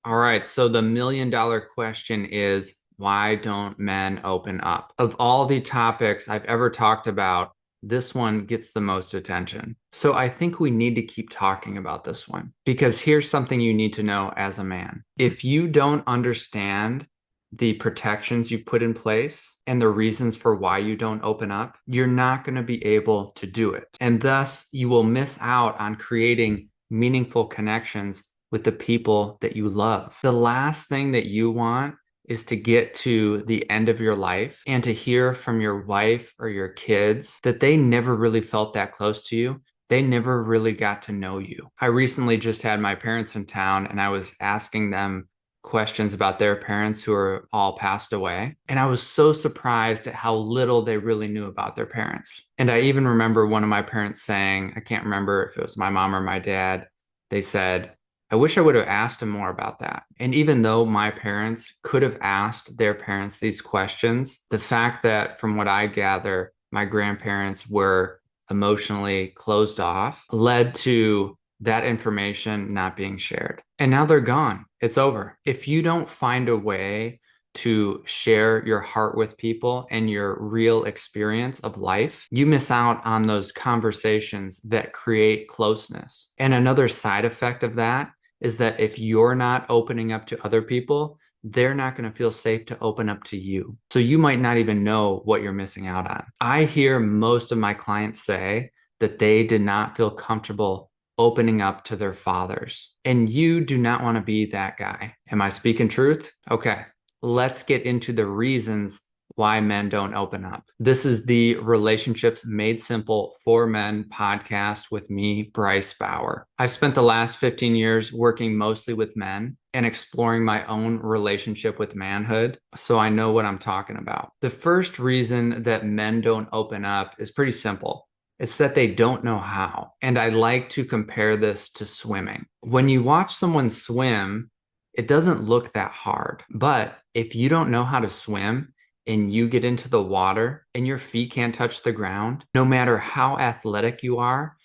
All right, so the million-dollar question is, why don't men open up? Of all the topics I've ever talked about, this one gets the most attention. So I think we need to keep talking about this one because here's something you need to know as a man. If you don't understand the protections you put in place and the reasons for why you don't open up, you're not going to be able to do it. And thus, you will miss out on creating meaningful connections with the people that you love. The last thing that you want is to get to the end of your life and to hear from your wife or your kids that they never really felt that close to you. They never really got to know you. I recently just had my parents in town and I was asking them questions about their parents who are all passed away. And I was so surprised at how little they really knew about their parents. And I even remember one of my parents saying, I can't remember if it was my mom or my dad, they said, I wish I would have asked him more about that. And even though my parents could have asked their parents these questions, the fact that, from what I gather, my grandparents were emotionally closed off led to that information not being shared. And now they're gone. It's over. If you don't find a way to share your heart with people and your real experience of life, you miss out on those conversations that create closeness. And another side effect of that is that if you're not opening up to other people, they're not going to feel safe to open up to you. So you might not even know what you're missing out on. I hear most of my clients say that they did not feel comfortable opening up to their fathers. And you do not want to be that guy. Am I speaking truth? Okay, let's get into the reasons why men don't open up. This is the Relationships Made Simple for Men podcast with me, Bryce Bauer. I've spent the last 15 years working mostly with men and exploring my own relationship with manhood, so I know what I'm talking about. The first reason that men don't open up is pretty simple. It's that they don't know how. And I like to compare this to swimming. When you watch someone swim, it doesn't look that hard. But if you don't know how to swim and you get into the water and your feet can't touch the ground, no matter how athletic you are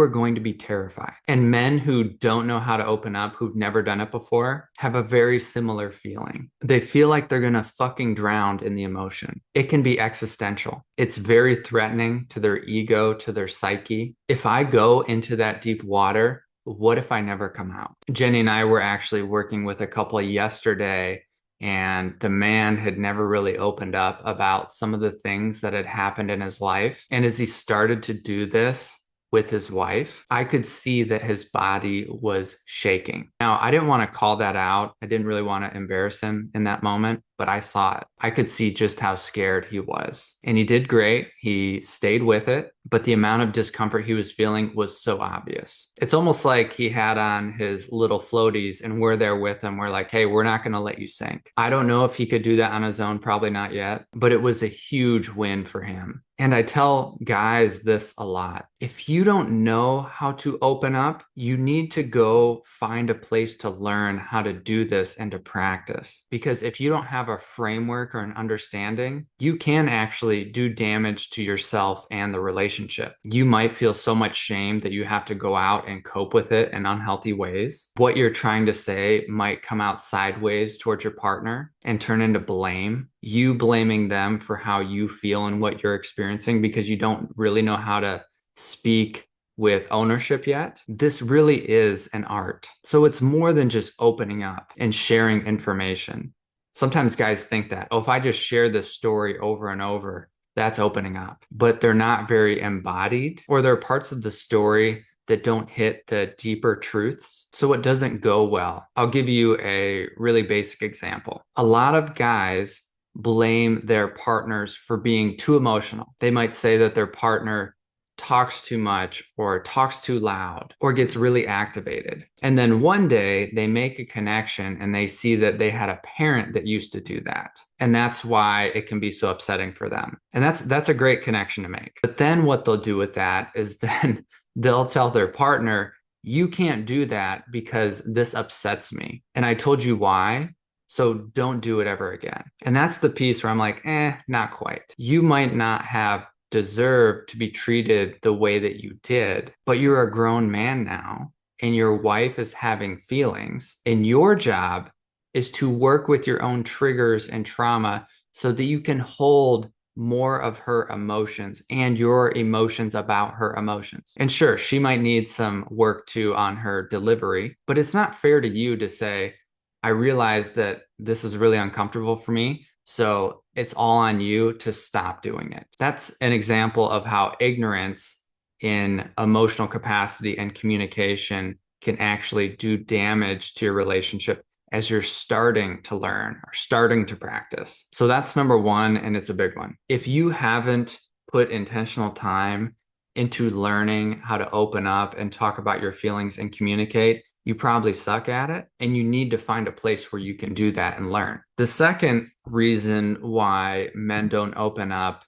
going to be terrified. And men who don't know how to open up, who've never done it before, have a very similar feeling. They feel like they're going to fucking drown in the emotion. It can be existential. It's very threatening to their ego, to their psyche. If I go into that deep water, what if I never come out? Jenny and I were actually working with a couple yesterday, and the man had never really opened up about some of the things that had happened in his life. And as he started to do this with his wife, I could see that his body was shaking. Now, I didn't want to call that out. I didn't really want to embarrass him in that moment, but I saw it. I could see just how scared he was. And he did great. He stayed with it, but the amount of discomfort he was feeling was so obvious. It's almost like he had on his little floaties and we're there with him. We're like, hey, we're not going to let you sink. I don't know if he could do that on his own, probably not yet, but it was a huge win for him. And I tell guys this a lot. If you don't know how to open up, you need to go find a place to learn how to do this and to practice. Because if you don't have a framework or an understanding, you can actually do damage to yourself and the relationship. You might feel so much shame that you have to go out and cope with it in unhealthy ways. What you're trying to say might come out sideways towards your partner and turn into blame. You blaming them for how you feel and what you're experiencing because you don't really know how to speak with ownership yet. This really is an art. So it's more than just opening up and sharing information. Sometimes guys think that, oh, if I just share this story over and over, that's opening up. But they're not very embodied, or there are parts of the story that don't hit the deeper truths. So it doesn't go well. I'll give you a really basic example. A lot of guys blame their partners for being too emotional. They might say that their partner talks too much or talks too loud or gets really activated. And then one day they make a connection and they see that they had a parent that used to do that. And that's why it can be so upsetting for them. And that's a great connection to make. But then what they'll do with that is then they'll tell their partner, you can't do that because this upsets me. And I told you why. So don't do it ever again. And that's the piece where I'm like, not quite. You might not have deserved to be treated the way that you did, but you're a grown man now and your wife is having feelings, and your job is to work with your own triggers and trauma so that you can hold more of her emotions and your emotions about her emotions. And sure, she might need some work too on her delivery, but it's not fair to you to say, I realize that this is really uncomfortable for me. So it's all on you to stop doing it. That's an example of how ignorance in emotional capacity and communication can actually do damage to your relationship as you're starting to learn or starting to practice. So that's number one, and it's a big one. If you haven't put intentional time into learning how to open up and talk about your feelings and communicate, you probably suck at it, and you need to find a place where you can do that and learn. The second reason why men don't open up,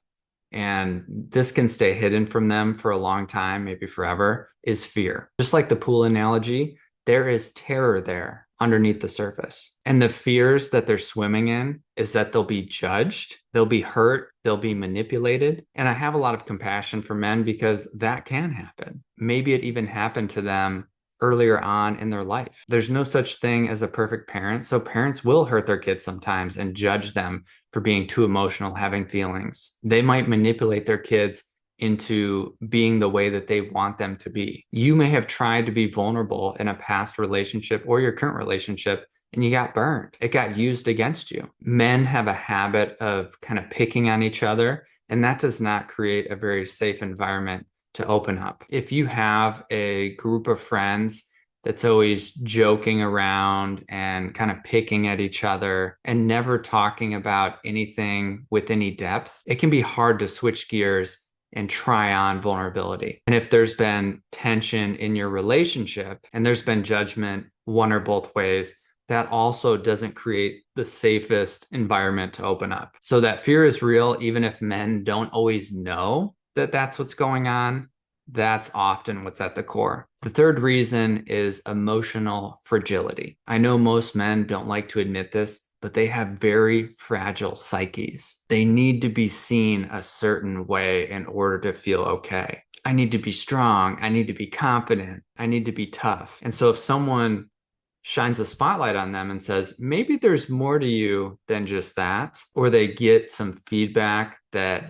and this can stay hidden from them for a long time, maybe forever, is fear. Just like the pool analogy, there is terror there underneath the surface. And the fears that they're swimming in is that they'll be judged, they'll be hurt, they'll be manipulated. And I have a lot of compassion for men because that can happen. Maybe it even happened to them earlier on in their life. There's no such thing as a perfect parent. So parents will hurt their kids sometimes and judge them for being too emotional, having feelings. They might manipulate their kids into being the way that they want them to be. You may have tried to be vulnerable in a past relationship or your current relationship, and you got burned. It got used against you. Men have a habit of kind of picking on each other, and that does not create a very safe environment to open up. If you have a group of friends that's always joking around and kind of picking at each other and never talking about anything with any depth, it can be hard to switch gears and try on vulnerability. And if there's been tension in your relationship and there's been judgment one or both ways, that also doesn't create the safest environment to open up. So that fear is real, even if men don't always know that that's what's going on. That's often what's at the core. The third reason is emotional fragility. I know most men don't like to admit this, but they have very fragile psyches. They need to be seen a certain way in order to feel okay. I need to be strong. I need to be confident. I need to be tough. And so if someone shines a spotlight on them and says, maybe there's more to you than just that, or they get some feedback that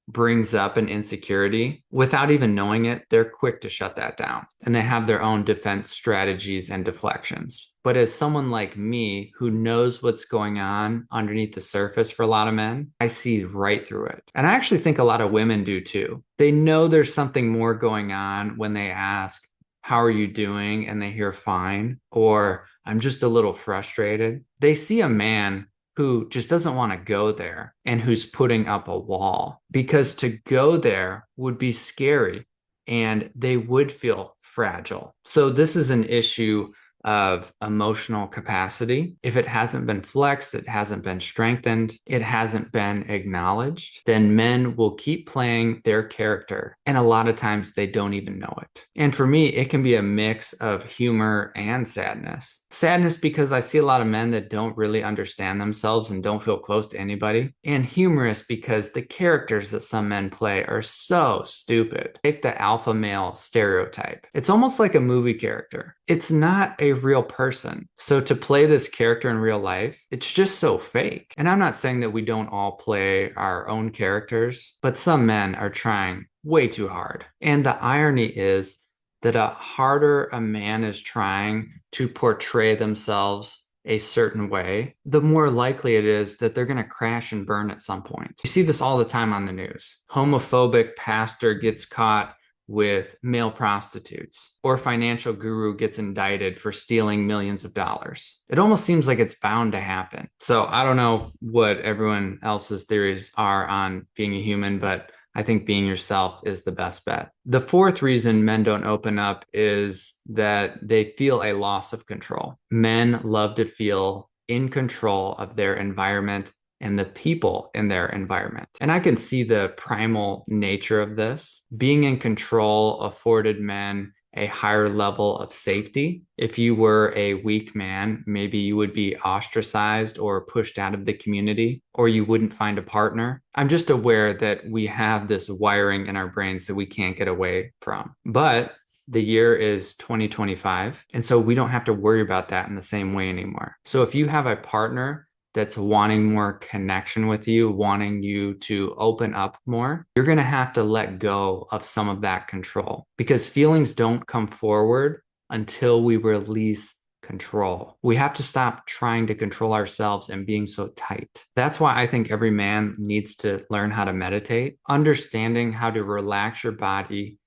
brings up an insecurity without even knowing it, they're quick to shut that down. And they have their own defense strategies and deflections. But as someone like me who knows what's going on underneath the surface for a lot of men, I see right through it. And I actually think a lot of women do too. They know there's something more going on when they ask, how are you doing? And they hear fine, or I'm just a little frustrated. They see a man who just doesn't want to go there and who's putting up a wall, because to go there would be scary and they would feel fragile. So this is an issue of emotional capacity. If it hasn't been flexed, it hasn't been strengthened, it hasn't been acknowledged, then men will keep playing their character. And a lot of times they don't even know it. And for me, it can be a mix of humor and sadness. Sadness because I see a lot of men that don't really understand themselves and don't feel close to anybody. And humorous because the characters that some men play are so stupid. Take the alpha male stereotype. It's almost like a movie character. It's not a real person. So to play this character in real life, it's just so fake. And I'm not saying that we don't all play our own characters, but some men are trying way too hard. And the irony is that the harder a man is trying to portray themselves a certain way, the more likely it is that they're going to crash and burn at some point. You see this all the time on the news. Homophobic pastor gets caught with male prostitutes, or financial guru gets indicted for stealing millions of dollars. It almost seems like it's bound to happen. So I don't know what everyone else's theories are on being a human, but I think being yourself is the best bet. The fourth reason men don't open up is that they feel a loss of control. Men love to feel in control of their environment and the people in their environment. And I can see the primal nature of this. Being in control afforded men a higher level of safety. If you were a weak man, maybe you would be ostracized or pushed out of the community, or you wouldn't find a partner. I'm just aware that we have this wiring in our brains that we can't get away from. But the year is 2025. And so we don't have to worry about that in the same way anymore. So if you have a partner that's wanting more connection with you, wanting you to open up more, you're going to have to let go of some of that control because feelings don't come forward until we release control. We have to stop trying to control ourselves and being so tight. That's why I think every man needs to learn how to meditate, understanding how to relax your body,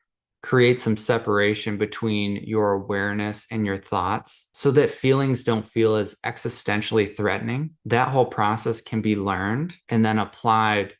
create some separation between your awareness and your thoughts so that feelings don't feel as existentially threatening. That whole process can be learned and then applied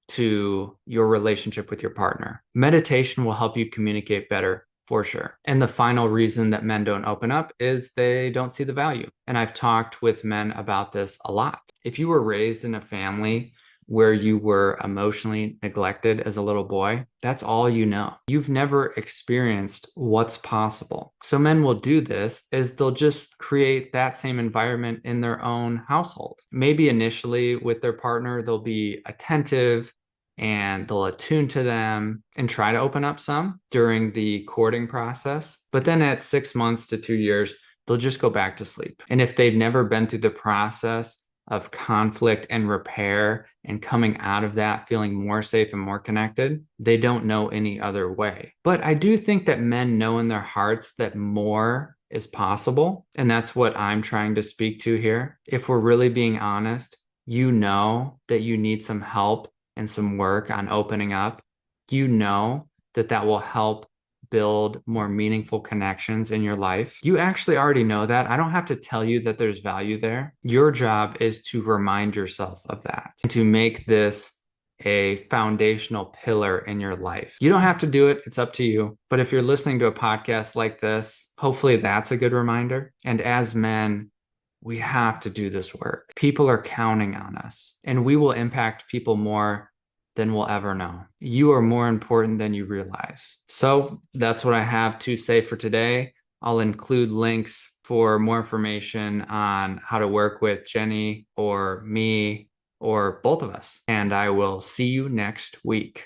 to your relationship with your partner. Meditation will help you communicate better for sure. And the final reason that men don't open up is they don't see the value. And I've talked with men about this a lot. If you were raised in a family where you were emotionally neglected as a little boy, that's all you know. You've never experienced what's possible. So men will do this is they'll just create that same environment in their own household. Maybe initially with their partner, they'll be attentive and they'll attune to them and try to open up some during the courting process. But then at 6 months to 2 years, they'll just go back to sleep. And if they've never been through the process of conflict and repair and coming out of that feeling more safe and more connected, they don't know any other way. But I do think that men know in their hearts that more is possible. And that's what I'm trying to speak to here. If we're really being honest, you know that you need some help and some work on opening up. You know that that will help build more meaningful connections in your life. You actually already know that. I don't have to tell you that there's value there. Your job is to remind yourself of that, and to make this a foundational pillar in your life. You don't have to do it. It's up to you. But if you're listening to a podcast like this, hopefully that's a good reminder. And as men, we have to do this work. People are counting on us, and we will impact people more than we'll ever know. You are more important than you realize. So that's what I have to say for today. I'll include links for more information on how to work with Jenny or me or both of us. And I will see you next week.